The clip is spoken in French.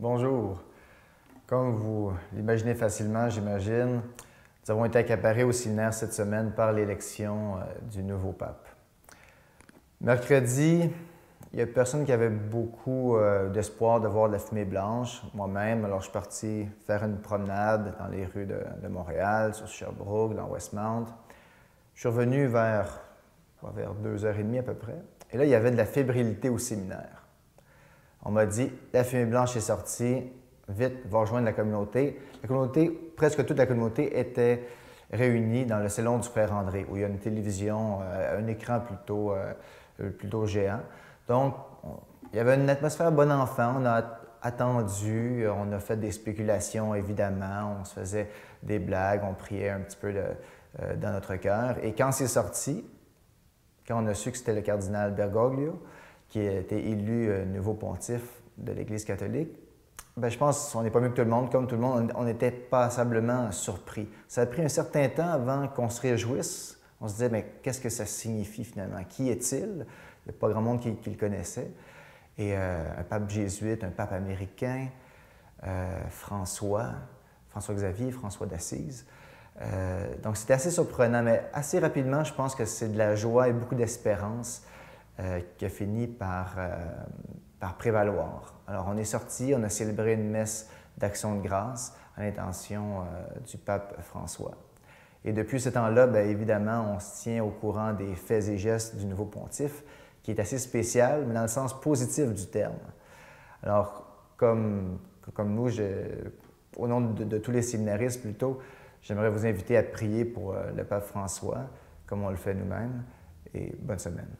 Bonjour. Comme vous l'imaginez facilement, j'imagine, nous avons été accaparés au séminaire cette semaine par l'élection du nouveau pape. Mercredi, il n'y a personne qui avait beaucoup d'espoir de voir de la fumée blanche. Moi-même, alors je suis parti faire une promenade dans les rues de Montréal, sur Sherbrooke, dans Westmount. Je suis revenu vers 2h30 à peu près. Et là, il y avait de la fébrilité au séminaire. On m'a dit, la fumée blanche est sortie, vite, va rejoindre la communauté. La communauté, presque toute la communauté était réunie dans le salon du frère André, où il y a une télévision, un écran plutôt géant. Donc, il y avait une atmosphère bon enfant, on a attendu, on a fait des spéculations évidemment, on se faisait des blagues, on priait un petit peu dans notre cœur. Et quand c'est sorti, quand on a su que c'était le cardinal Bergoglio, qui a été élu nouveau pontife de l'Église catholique, bien, je pense qu'on n'est pas mieux que tout le monde. Comme tout le monde, on était passablement surpris. Ça a pris un certain temps avant qu'on se réjouisse. On se disait, mais qu'est-ce que ça signifie finalement? Qui est-il? Il n'y a pas grand monde qui le connaissait. Et un pape jésuite, un pape américain, François Xavier, François d'Assise. Donc c'était assez surprenant, mais assez rapidement, je pense que c'est de la joie et beaucoup d'espérance qui a fini par prévaloir. Alors, on est sorti, on a célébré une messe d'action de grâce à l'intention du pape François. Et depuis ce temps-là, bien évidemment, on se tient au courant des faits et gestes du nouveau pontife, qui est assez spécial, mais dans le sens positif du terme. Alors, comme nous, au nom de tous les séminaristes plutôt, j'aimerais vous inviter à prier pour le pape François, comme on le fait nous-mêmes, et bonne semaine.